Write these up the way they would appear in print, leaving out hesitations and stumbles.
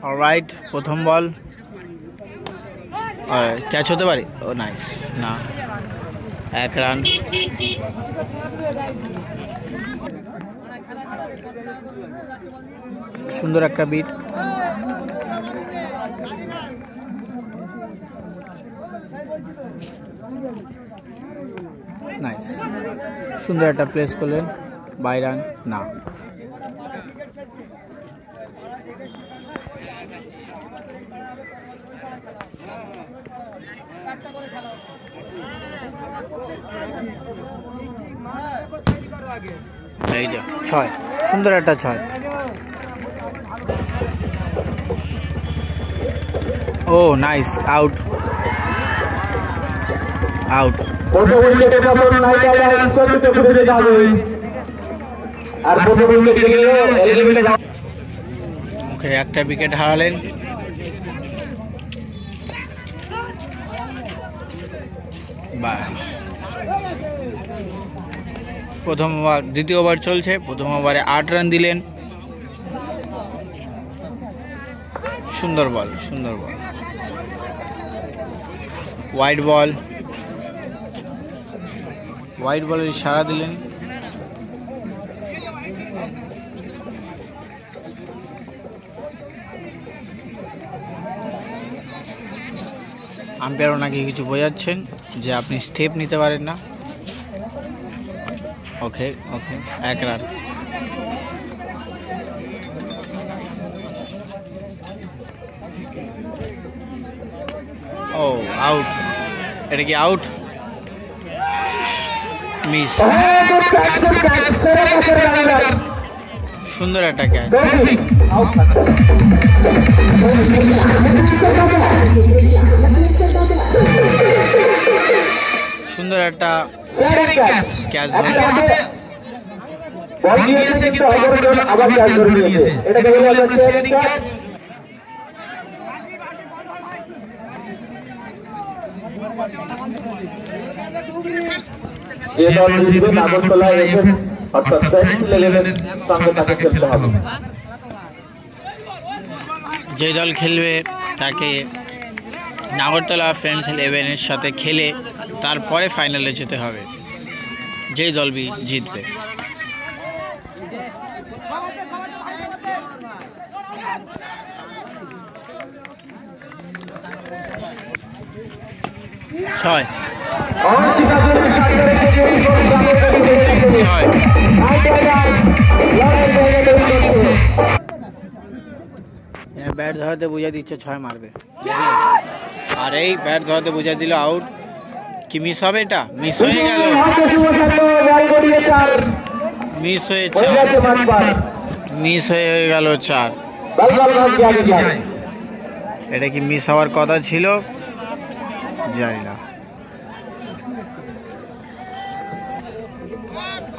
Alright, প্রথম ball catch হতে পারে। ও নাইস, না 1 রান। সুন্দর একটা বিট। নাইস, সুন্দর একটা প্লেস করলেন। 2 রান, না। এই যে 6, সুন্দর একটা 6। ও নাইস, আউট আউট। ওকে, একটা উইকেট হারালেন। প্রথম ওভার, দ্বিতীয় ওভার চলছে। প্রথম ওভারে 8 রান দিলেন। সুন্দর বল, সুন্দর বল। হোয়াইট বল, হোয়াইট বলের ইশারা দিলেন। আম্পায়ার ওনাকে কিছু বোঝাচ্ছেন যে আপনি স্টেপ নিতে পারেন না। ওকে ওকে, 1 রান। ও আউট, এটা কি আউট? মিস। সুন্দর একটা ক্যাচ। সুন্দর একটা ক্যাচ ধরে যে দল জিতবে নাগরতলা এফএস অর্থাৎ সেন্ট্রাল 11 সঙ্গে তাকে খেলতে হবে। যে দল খেলবে তাকে নাগরতলা ফ্রেন্ডস 11-এর সাথে খেলে তারপরে ফাইনালে যেতে হবে, যেই দল জিতবে। ছয় ব্যাট ধরাতে বুঝা দিচ্ছে 6 মারবে, আর এই ব্যাট ধরাতে বুঝা দিল আউট। কি মিস হবে? এটা মিস হয়ে গেল, মিস হয়ে 4, মিস হয়ে গেল 4। এটা কি মিস হওয়ার কথা ছিল? জানি না।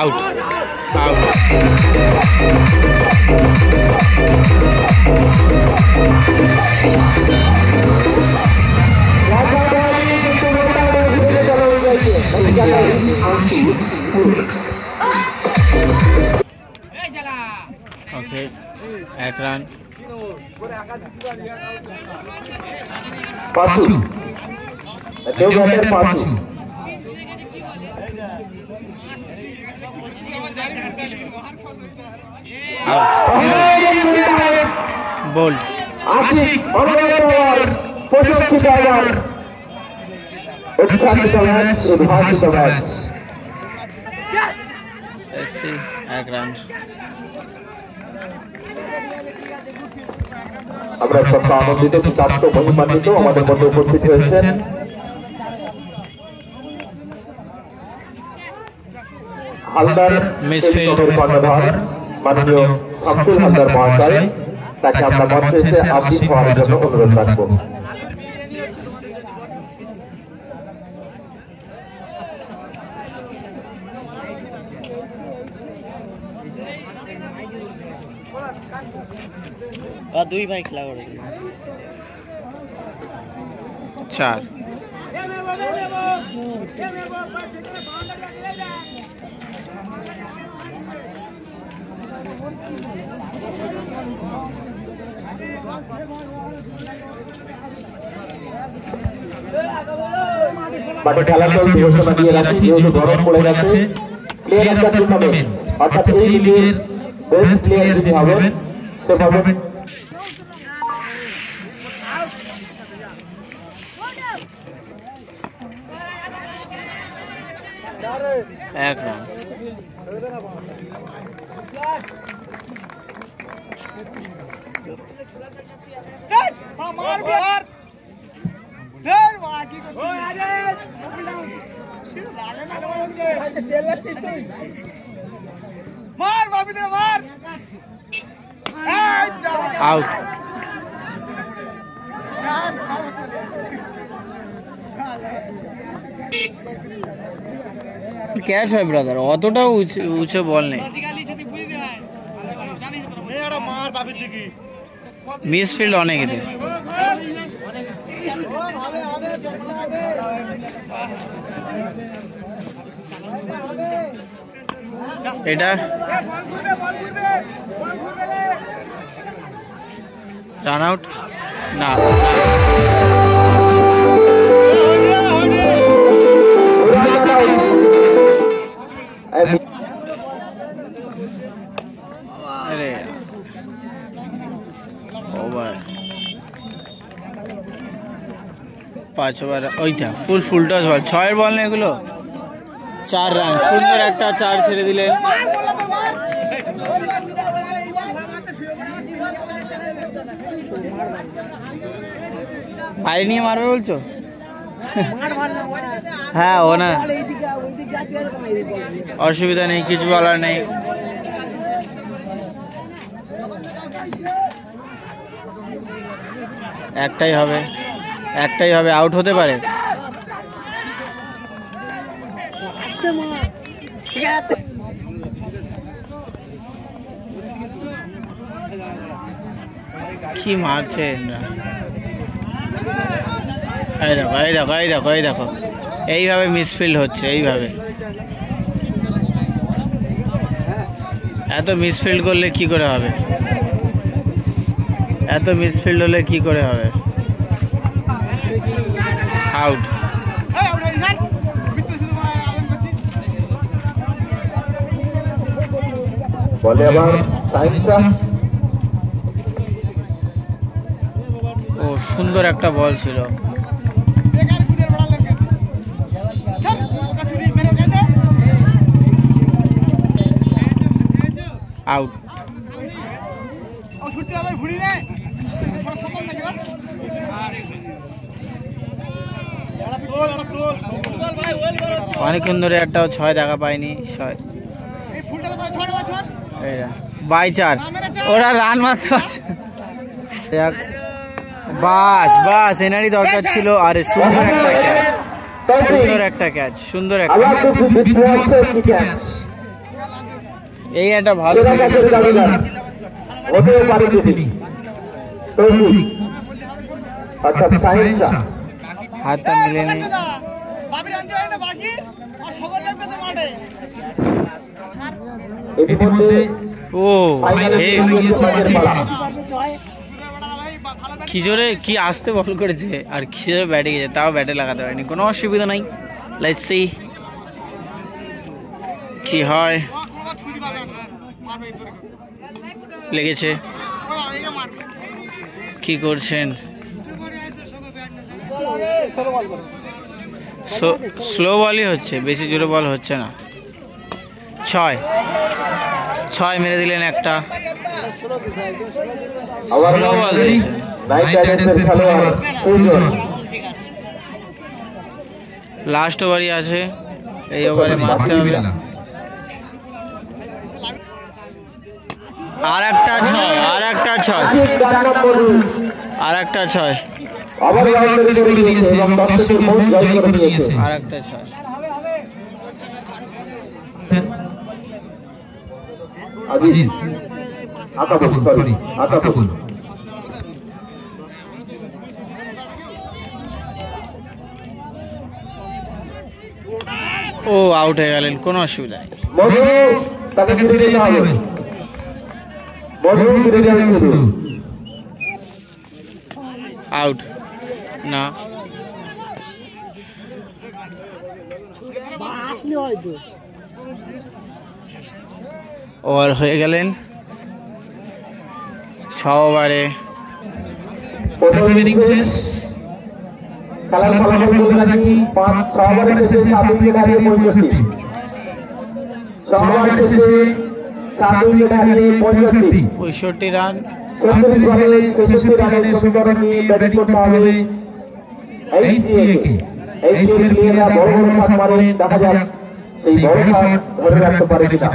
Out out. Okay, 1 run. পাঁচু কেউ ব্যাটের পাঁচু বোল্ড। আশিক অনবরত প্রশংসিত ওভার, উৎসাহিত ম্যাচ, উদ্ভাসিত ম্যাচ। 1 রান। আমরা সব আনন্দিত, কৃতার্থ, মহিমান্বিত আমাদের মধ্যে উপস্থিত হয়েছেন হালদার মিসফিল্ডের কর্ণধার মাননীয় শামসুল হালদার মহাশয়। তাকে আমরা মঞ্চে এসে আসীন হওয়ার জন্য অনুরোধ রাখবো। দুই ভাই খেলা করে 4। মাঠে খেলা চলছে, ঘোষণা দিয়ে রাখি যেহেতু গরম পড়ে গেছে। প্লেয়ার অফ দ্য টুর্নামেন্ট অর্থাৎ এই লিগের বেস্ট প্লেয়ার যিনি হবেন সেভাবে এক রান। আউট। ক্যাচ হয় ব্রাদার, অতটাও উঁচু বল নেই। মিসফিল্ড অনেক এদের। এটা রান আউট না, আরে ওভার 5 ওভার। ওইটা ফুল টস বল, 6 বল না এগুলো। 4 রান, সুন্দর একটা 4 ছেড়ে দিলেন। বাইরে নিয়ে মারবে বলছো? হ্যাঁ ও না, অসুবিধা নেই, কিছু বলার নেই। একটাই হবে, আউট হতে পারে। কি মারছে এই দেখো এইভাবে মিসফিল্ড হচ্ছে। এইভাবে এত মিসফিল্ড করলে কি করে হবে? এত মিসফিল্ড হলে কি করে হবে? আউট। বলে আবার সাইনসা। ও সুন্দর একটা বল ছিল। আউট। অনেকক্ষণ ধরে একটাও 6 দেখা পায়নি। 6 বাই 4। ওরা রান মারতে পারছে। বাস এনারই দরকার ছিল। আরে সুন্দর একটা ক্যাচ। এই একটা ভালো হাতটা মিলে নেই। ও কি জোরে কি আসতে বল করেছে, আর কি জোরে ব্যাটে গেছে, তাও ব্যাটে লাগাতে পারেনি। কোনো অসুবিধা নাই, লেটস সি কি হয়। লেগেছে, কি করছেন? স্লো বলই হচ্ছে, বেশি জোরে বল হচ্ছে না। 6 মেরে দিলেন একটা। স্লো বল লাস্ট ওভারই আছে, এই ওভারে মারতে হবে। আর একটা 6 আর একটা 6 ও আউট হয়ে গেলেন, কোনো অসুবিধা নেই। আউট না, ওভার হয়ে গেলেন 6 ওভারে। প্রথম ইনিংস শেষ। খেলার ফলাফল বলে রাখি 5-6 ওভারে শেষে 7 উইকেট হারিয়ে 65। 6 ওভার শেষে 7 উইকেট হারিয়ে 65 রান। 36 বলে 66 রানের সমীকরণ নিয়ে ব্যাটিং করতে হবে এইচসিএকে। এইচসিএর প্লেয়াররা বড় বড় শট মারেন, দেখা যাক সেই বড় শট ধরে রাখতে পারে কিনা।